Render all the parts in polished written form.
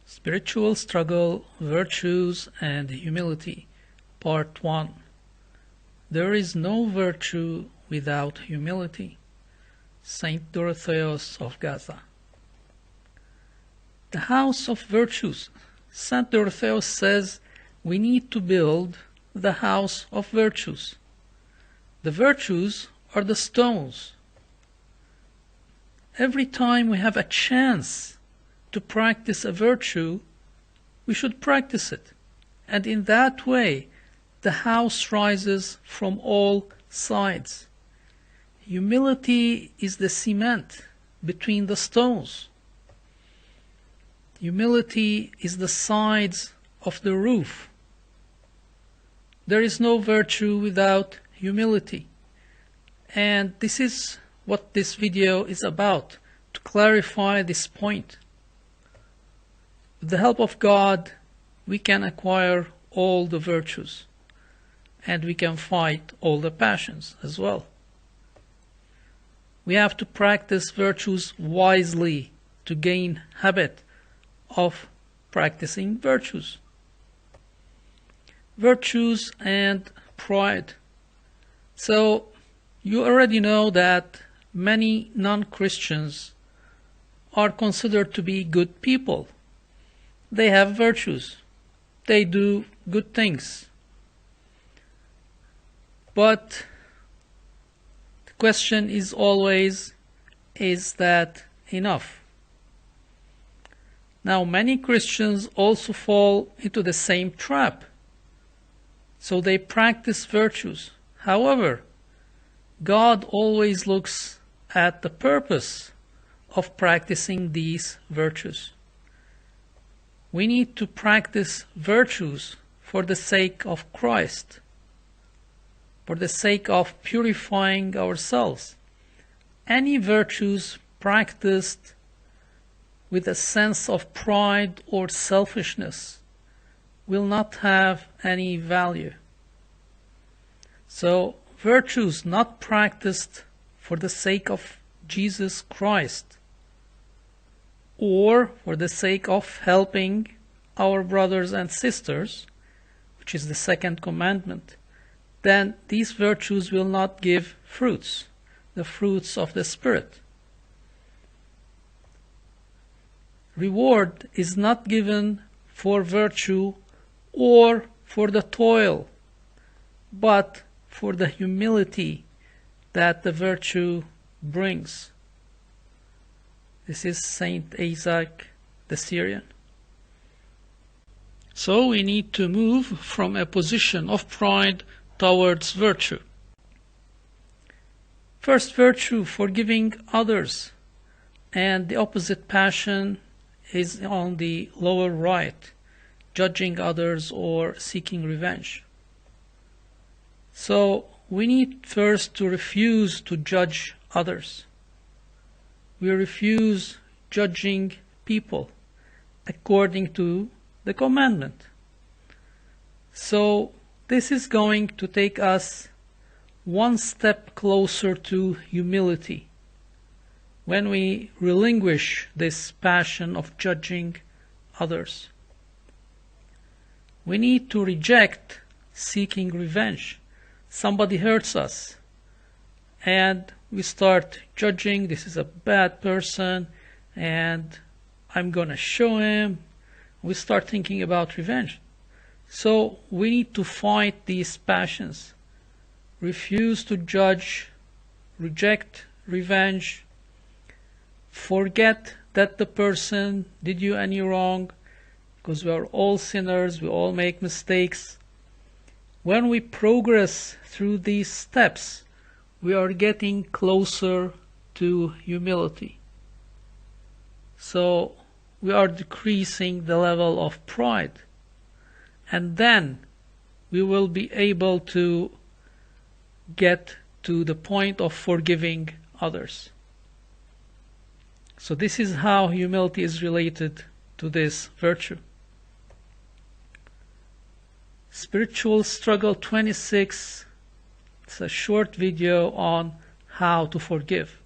Spiritual Struggle, Virtues and Humility, Part 1. There is no virtue without humility. Saint Dorotheus of Gaza. The house of virtues. Saint Dorotheus says we need to build the house of virtues. The virtues are the stones. Every time we have a chance to practice a virtue, we should practice it. And in that way, the house rises from all sides. Humility is the cement between the stones. Humility is the sides of the roof. There is no virtue without humility. And this is what this video is about, to clarify this point. With the help of God, we can acquire all the virtues, and we can fight all the passions as well. We have to practice virtues wisely to gain habit of practicing virtues. Virtues and pride. So, you already know that many non-Christians are considered to be good people. They have virtues. They do good things. But the question is always, is that enough? Now, many Christians also fall into the same trap. So they practice virtues. However, God always looks at the purpose of practicing these virtues. We need to practice virtues for the sake of Christ, for the sake of purifying ourselves. Any virtues practiced with a sense of pride or selfishness will not have any value. So, virtues not practiced for the sake of Jesus Christ or for the sake of helping our brothers and sisters, which is the second commandment, then these virtues will not give fruits, the fruits of the Spirit. Reward is not given for virtue or for the toil, but for the humility that the virtue brings. This is Saint Isaac the Syrian. So we need to move from a position of pride towards virtue. First virtue, forgiving others, and the opposite passion is on the lower right, judging others or seeking revenge. So we need first to refuse to judge others. We refuse judging people according to the commandment. So this is going to take us one step closer to humility when we relinquish this passion of judging others. We need to reject seeking revenge. Somebody hurts us, and we start judging, this is a bad person, and I'm going to show him. We start thinking about revenge. So we need to fight these passions. Refuse to judge, reject revenge, forget that the person did you any wrong, because we are all sinners, we all make mistakes. When we progress through these steps, we are getting closer to humility. So we are decreasing the level of pride. And then we will be able to get to the point of forgiving others. So this is how humility is related to this virtue. Spiritual Struggle 26. It's a short video on how to forgive,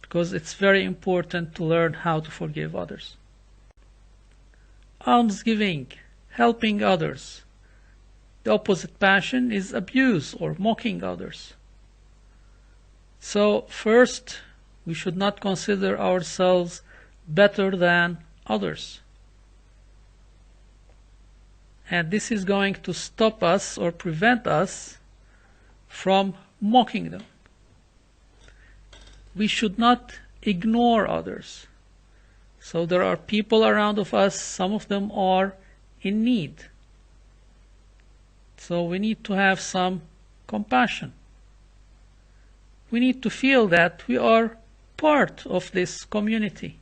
because it's very important to learn how to forgive others. almsgiving, helping others. The opposite passion is abuse or mocking others. So first, we should not consider ourselves better than others. And this is going to stop us or prevent us from mocking them. We should not ignore others. So there are people around of us, some of them are in need. So we need to have some compassion. We need to feel that we are part of this community.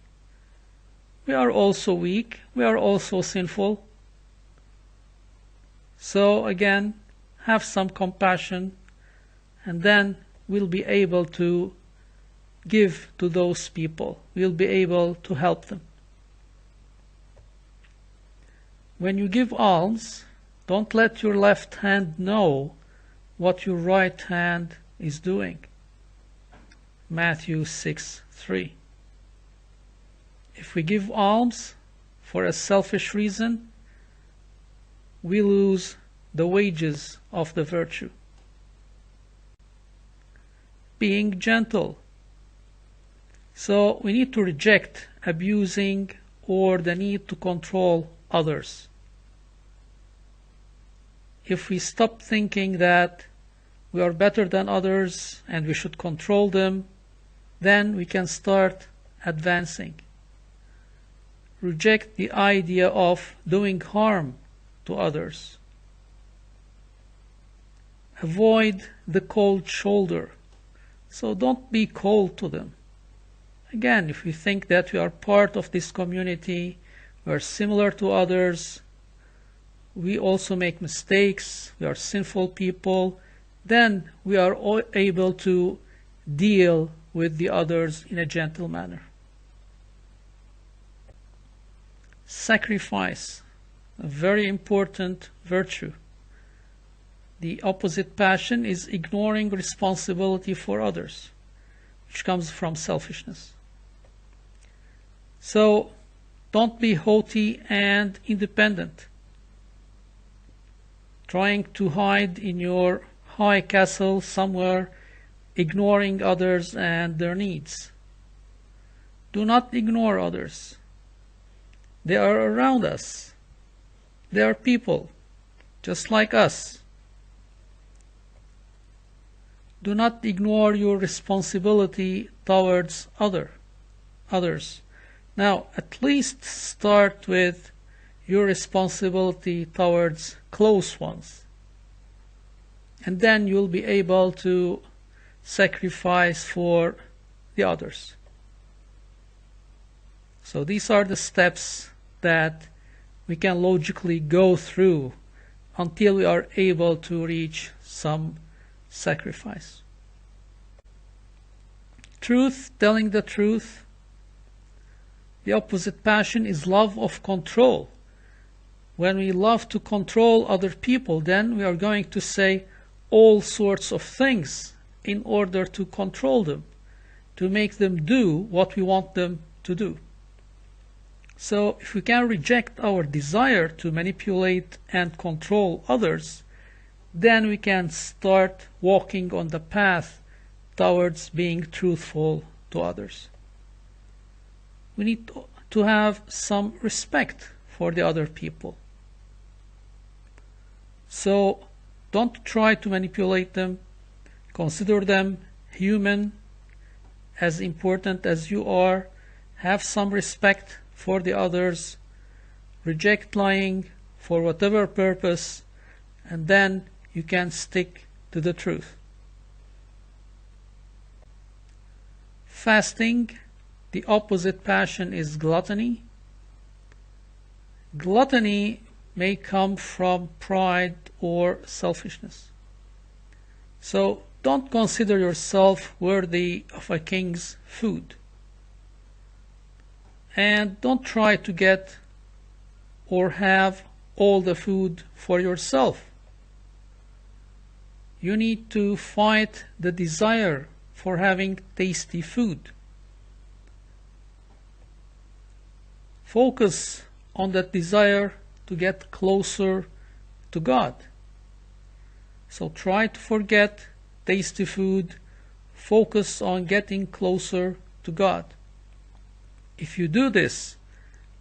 We are also weak, we are also sinful. So again, have some compassion, and then we'll be able to give to those people. We'll be able to help them. When you give alms, don't let your left hand know what your right hand is doing. Matthew 6:3. If we give alms for a selfish reason, we lose the wages of the virtue. Being gentle. So we need to reject abusing or the need to control others. If we stop thinking that we are better than others and we should control them, then we can start advancing. Reject the idea of doing harm to others. Avoid the cold shoulder. So don't be cold to them. Again, if we think that we are part of this community, we are similar to others, we also make mistakes, we are sinful people, then we are able to deal with the others in a gentle manner. Sacrifice, a very important virtue. The opposite passion is ignoring responsibility for others, which comes from selfishness. So, don't be haughty and independent, trying to hide in your high castle somewhere, ignoring others and their needs. Do not ignore others. They are around us. They are people, just like us. Do not ignore your responsibility towards others. Now, at least start with your responsibility towards close ones. And then you'll be able to sacrifice for the others. So these are the steps that we can logically go through until we are able to reach some sacrifice. Truth, telling the truth. The opposite passion is love of control. When we love to control other people, then we are going to say all sorts of things in order to control them, to make them do what we want them to do. So if we can reject our desire to manipulate and control others, then we can start walking on the path towards being truthful to others. We need to have some respect for the other people. So don't try to manipulate them. Consider them human, as important as you are. Have some respect for the others. Reject lying for whatever purpose, and then you can stick to the truth. Fasting, the opposite passion is gluttony. Gluttony may come from pride or selfishness. So don't consider yourself worthy of a king's food. And don't try to get or have all the food for yourself. You need to fight the desire for having tasty food. Focus on that desire to get closer to God. So try to forget tasty food, focus on getting closer to God. If you do this,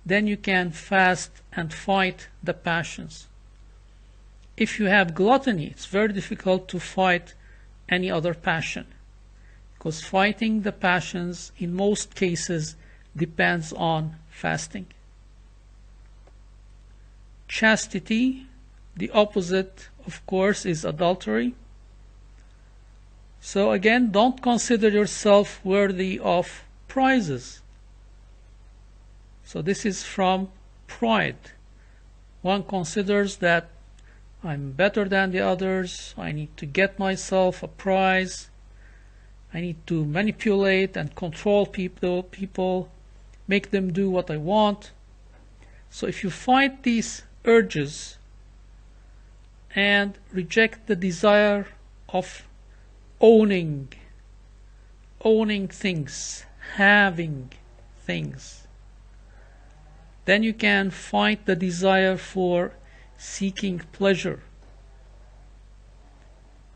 then you can fast and fight the passions. If you have gluttony, it's very difficult to fight any other passion, because fighting the passions in most cases depends on fasting. Chastity, the opposite, of course, is adultery. So again, don't consider yourself worthy of prizes. So this is from pride. One considers that I'm better than the others, I need to get myself a prize, I need to manipulate and control people, make them do what I want. So if you fight these urges and reject the desire of owning things, having things, then you can fight the desire for seeking pleasure.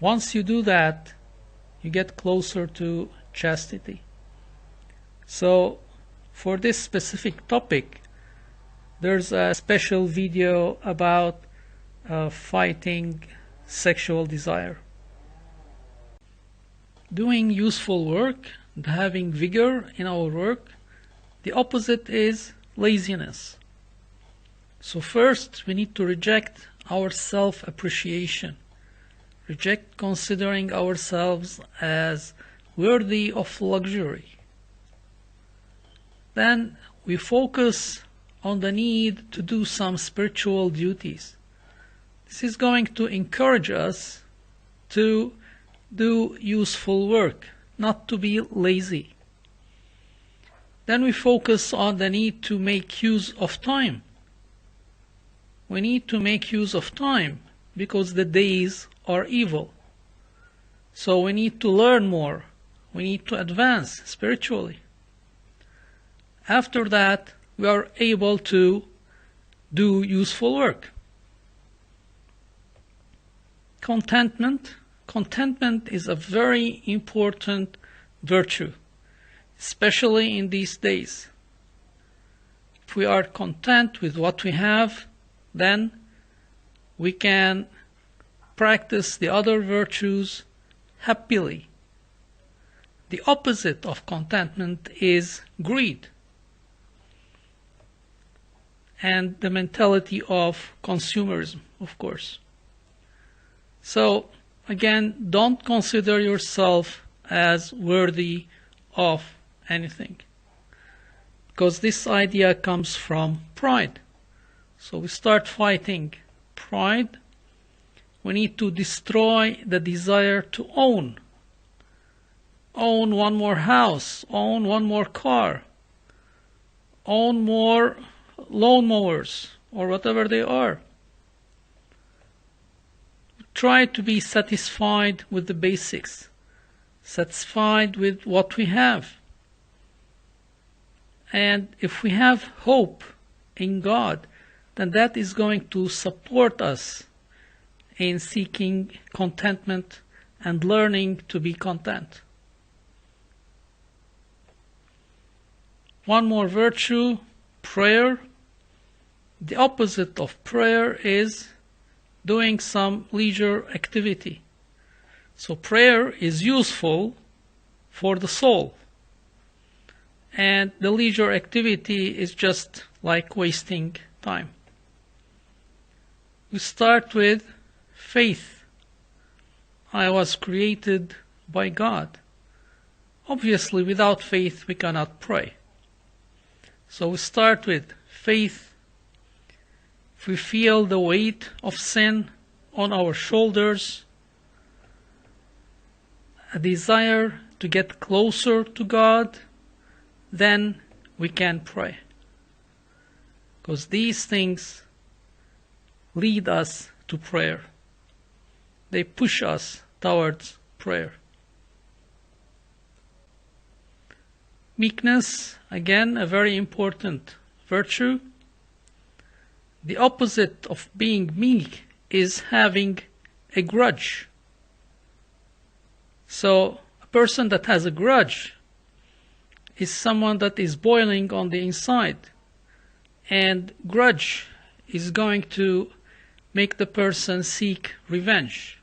Once you do that, you get closer to chastity. So for this specific topic, there's a special video about fighting sexual desire. Doing useful work and having vigor in our work, the opposite is laziness. So first we need to reject our self-appreciation, reject considering ourselves as worthy of luxury. Then we focus on the need to do some spiritual duties. This is going to encourage us to do useful work, not to be lazy. Then we focus on the need to make use of time. We need to make use of time because the days are evil. So we need to learn more. We need to advance spiritually. After that, we are able to do useful work. Contentment. Contentment is a very important virtue, especially in these days. If we are content with what we have, then we can practice the other virtues happily. The opposite of contentment is greed and the mentality of consumerism, of course. So again, don't consider yourself as worthy of anything, because this idea comes from pride. So we start fighting pride. We need to destroy the desire to own one more house, own one more car, own more lawnmowers or whatever they are. Try to be satisfied with the basics, satisfied with what we have. And if we have hope in God, then that is going to support us in seeking contentment and learning to be content. One more virtue, prayer. The opposite of prayer is doing some leisure activity. So prayer is useful for the soul, and the leisure activity is just like wasting time. We start with faith. I was created by God. Obviously, without faith we cannot pray. So we start with faith. If we feel the weight of sin on our shoulders, a desire to get closer to God, then we can pray. Because these things lead us to prayer. They push us towards prayer. Meekness, again, a very important virtue. The opposite of being meek is having a grudge. So a person that has a grudge is someone that is boiling on the inside, and grudge is going to make the person seek revenge.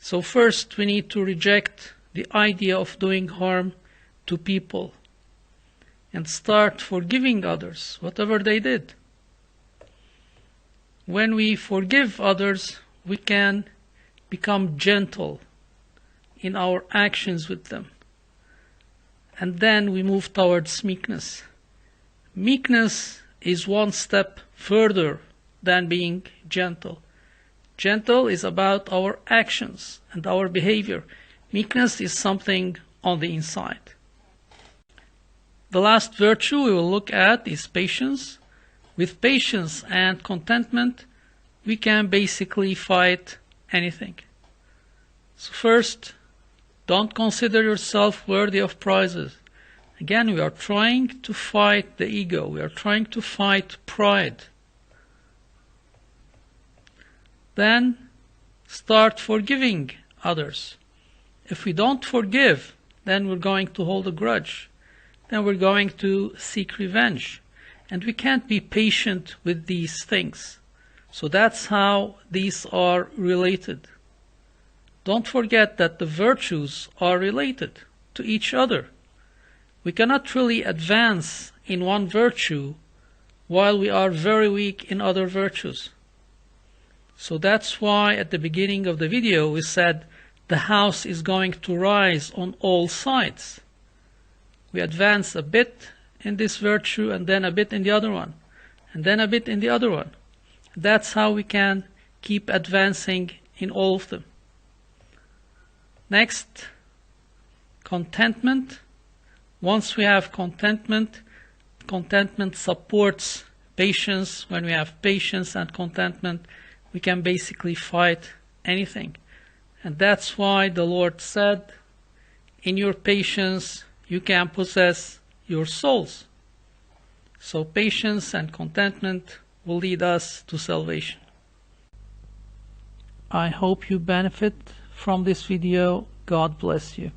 So first we need to reject the idea of doing harm to people and start forgiving others, whatever they did. When we forgive others, we can become gentle in our actions with them. And then we move towards meekness. Meekness is one step further than being gentle. Gentle is about our actions and our behavior. Meekness is something on the inside. The last virtue we will look at is patience. With patience and contentment, we can basically fight anything. So first, don't consider yourself worthy of prizes. Again, we are trying to fight the ego. We are trying to fight pride. Then start forgiving others. If we don't forgive, then we're going to hold a grudge. Then we're going to seek revenge. And we can't be patient with these things. So that's how these are related. Don't forget that the virtues are related to each other. We cannot really advance in one virtue while we are very weak in other virtues. So that's why at the beginning of the video we said the house is going to rise on all sides. We advance a bit in this virtue and then a bit in the other one, and then a bit in the other one. That's how we can keep advancing in all of them. Next, contentment. Once we have contentment, contentment supports patience. When we have patience and contentment, we can basically fight anything. And that's why the Lord said, in your patience, you can possess your souls. So patience and contentment will lead us to salvation. I hope you benefit from this video. God bless you.